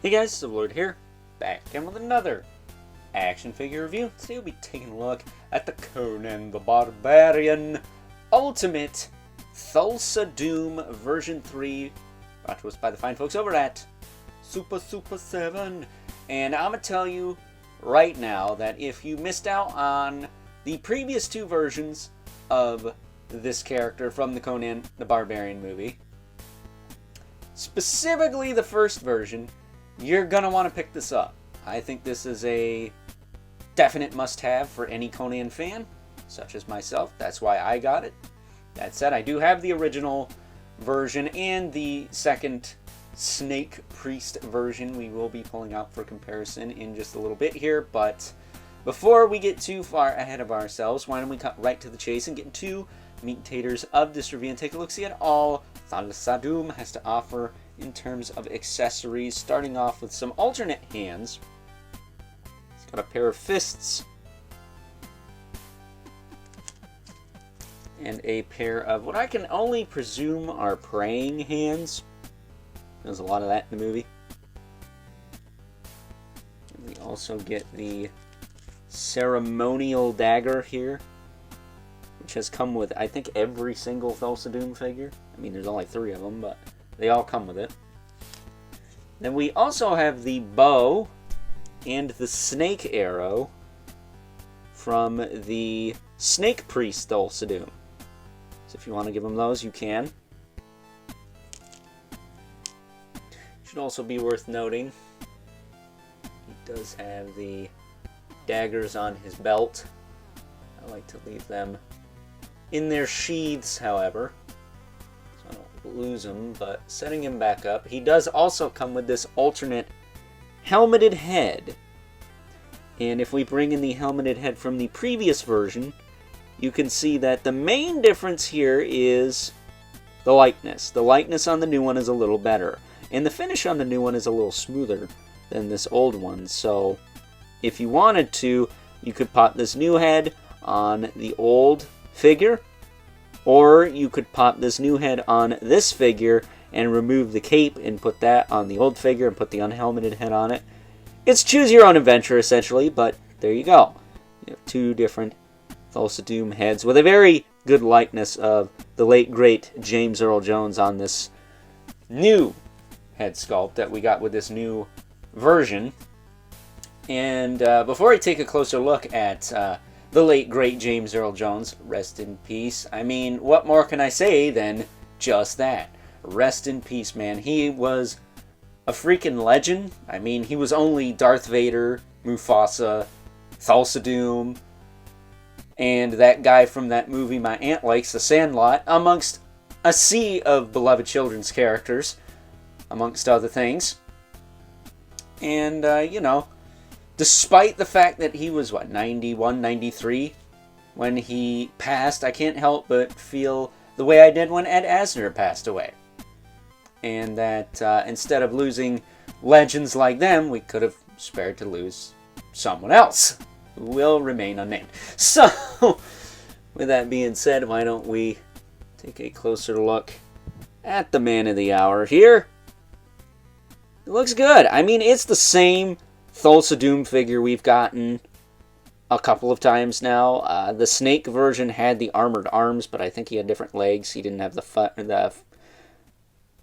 Hey guys, Lord here, back again with another action figure review. Today we'll be taking a look at the Conan the Barbarian Ultimate Thulsa Doom version 3, brought to us by the fine folks over at Super7. And I'm going to tell you right now that if you missed out on the previous two versions of this character from the Conan the Barbarian movie, specifically the first version, you're going to want to pick this up. I think this is a definite must-have for any Conan fan, such as myself. That's why I got it. That said, I do have the original version and the second Snake Priest version we will be pulling out for comparison in just a little bit here. But before we get too far ahead of ourselves, why don't we cut right to the chase and get into meat and taters of this review and take a look-see at all Thulsa Doom has to offer in terms of accessories, starting off with some alternate hands. He's got a pair of fists and a pair of what I can only presume are praying hands. There's a lot of that in the movie. And we also get the ceremonial dagger here, which has come with, I think, every single Thulsa Doom figure. I mean, there's only 3 of them, but they all come with it. Then we also have the bow and the snake arrow from the Snake Priest Thulsa Doom. So if you want to give him those, you can. Should also be worth noting, he does have the daggers on his belt. I like to leave them in their sheaths, however, so I don't lose him. But setting him back up, he does also come with this alternate helmeted head. And if we bring in the helmeted head from the previous version, you can see that the main difference here is the lightness. The lightness on the new one is a little better, and the finish on the new one is a little smoother than this old one. So if you wanted to, you could pop this new head on the old figure, or you could pop this new head on this figure and remove the cape and put that on the old figure and put the unhelmeted head on it. It's choose your own adventure, essentially, but there you go. You have 2 different Thulsa Doom heads with a very good likeness of the late great James Earl Jones on this new head sculpt that we got with this new version. And before I take a closer look at the late great James Earl Jones, rest in peace, I mean, what more can I say than just that? Rest in peace, man. He was a freaking legend. I mean, he was only Darth Vader, Mufasa, Thulsa Doom, and that guy from that movie my aunt likes, The Sandlot, amongst a sea of beloved children's characters, amongst other things. And, you know, despite the fact that he was, 91, 93 when he passed, I can't help but feel the way I did when Ed Asner passed away. And that instead of losing legends like them, we could have spared to lose someone else who will remain unnamed. So, with that being said, why don't we take a closer look at the man of the hour here. It looks good. I mean, it's the same Thulsa Doom figure we've gotten a couple of times now. The Snake version had the armored arms, but I think he had different legs. He didn't have the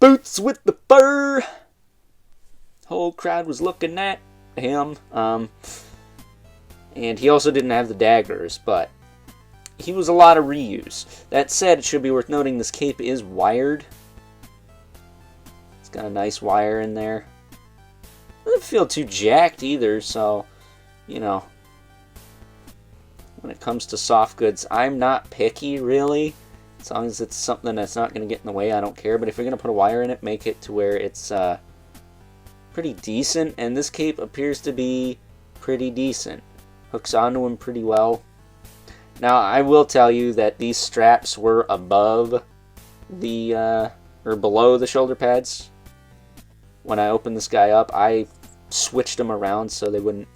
boots with the fur. Whole crowd was looking at him. And he also didn't have the daggers, but he was a lot of reuse. That said, it should be worth noting this cape is wired. It's got a nice wire in there. Doesn't feel too jacked either, so, you know, when it comes to soft goods, I'm not picky, really. As long as it's something that's not going to get in the way, I don't care. But if you're going to put a wire in it, make it to where it's pretty decent. And this cape appears to be pretty decent. Hooks onto him pretty well. Now, I will tell you that these straps were above the, or below the shoulder pads. When I opened this guy up, I switched them around so they wouldn't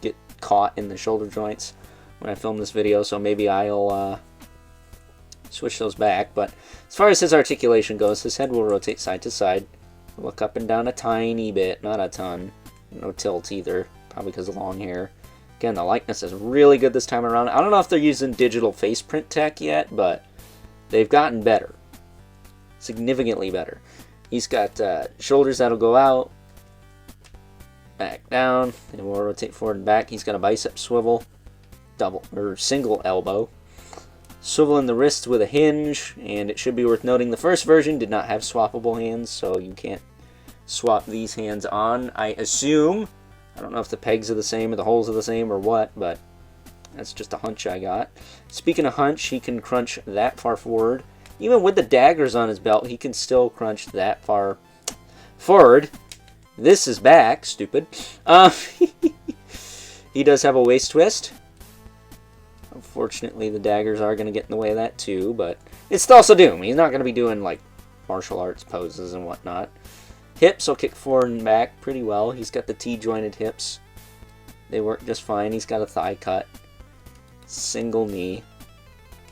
get caught in the shoulder joints when I filmed this video. So maybe I'll switch those back. But as far as his articulation goes, his head will rotate side to side. Look up and down a tiny bit, not a ton. No tilt either, probably because of long hair. Again, the likeness is really good this time around. I don't know if they're using digital face print tech yet, but they've gotten better. Significantly better. He's got shoulders that'll go out, back down, and we'll rotate forward and back. He's got a bicep swivel, double or single elbow. Swivel in the wrist with a hinge, and it should be worth noting the first version did not have swappable hands, so you can't swap these hands on, I assume. I don't know if the pegs are the same or the holes are the same or what, but that's just a hunch I got. Speaking of hunch, he can crunch that far forward. Even with the daggers on his belt, he can still crunch that far forward. This is back, stupid. He does have a waist twist. Unfortunately, the daggers are going to get in the way of that too, but it's Thulsa Doom. He's not going to be doing like martial arts poses and whatnot. Hips will kick forward and back pretty well. He's got the T-jointed hips. They work just fine. He's got a thigh cut. Single knee.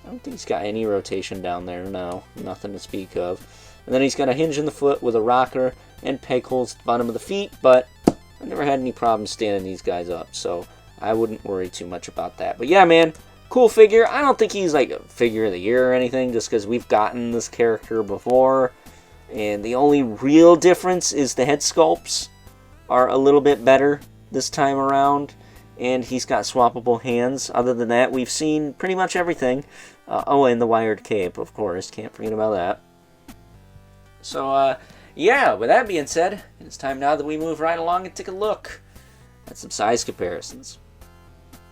I don't think he's got any rotation down there. No, nothing to speak of. And then he's got a hinge in the foot with a rocker and peg holes at the bottom of the feet, but I never had any problems standing these guys up, so I wouldn't worry too much about that. But yeah, man, cool figure. I don't think he's like a figure of the year or anything, just because we've gotten this character before. And the only real difference is the head sculpts are a little bit better this time around. And he's got swappable hands. Other than that, we've seen pretty much everything. Oh, and the wired cape, of course. Can't forget about that. So, yeah, with that being said, it's time now that we move right along and take a look at some size comparisons.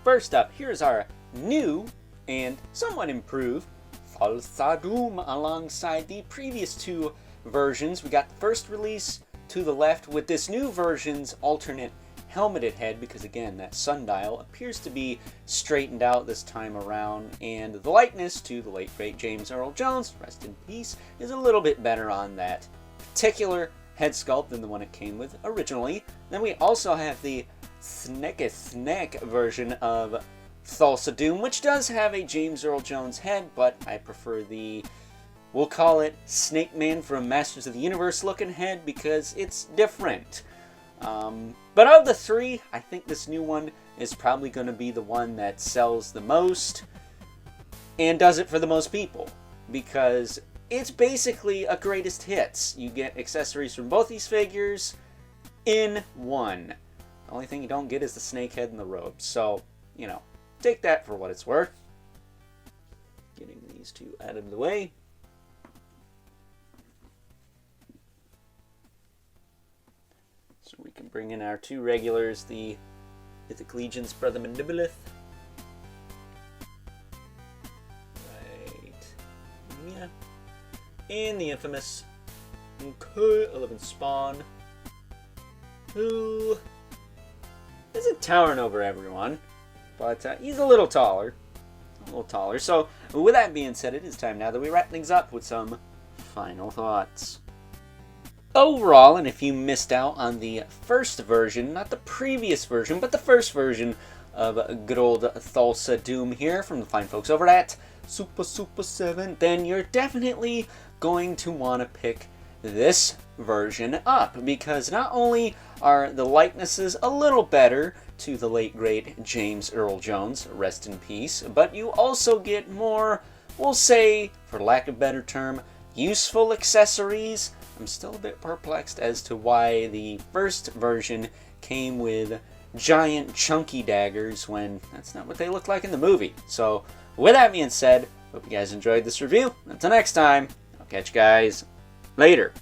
First up, here's our new and somewhat improved Thulsa Doom alongside the previous two versions. We got the first release to the left with this new version's alternate helmeted head, because again, that sundial appears to be straightened out this time around, and the likeness to the late great James Earl Jones, rest in peace, is a little bit better on that particular head sculpt than the one it came with originally. Then we also have the Snack version of Thulsa Doom, which does have a James Earl Jones head, but I prefer the, we'll call it Snake Man from Masters of the Universe looking head, because it's different. But of the three, I think this new one is probably going to be the one that sells the most and does it for the most people, because it's basically a greatest hits. You get accessories from both these figures in one. The only thing you don't get is the snake head and the robe. So, you know, take that for what it's worth. Getting these two out of the way. So we can bring in our two regulars, the Mythic Legion's Brother Mandibolith. Right. Yeah. And the infamous 11 Spawn, who isn't towering over everyone, but he's a little taller. So, with that being said, it is time now that we wrap things up with some final thoughts. Overall, and if you missed out on the first version, not the previous version, but the first version of good old Thulsa Doom here from the fine folks over at Super7, then you're definitely going to want to pick this version up, because not only are the likenesses a little better to the late great James Earl Jones, rest in peace, but you also get more, we'll say, for lack of a better term, useful accessories. I'm still a bit perplexed as to why the first version came with giant chunky daggers when that's not what they look like in the movie. So with that being said, hope you guys enjoyed this review. Until next time, I'll catch you guys later.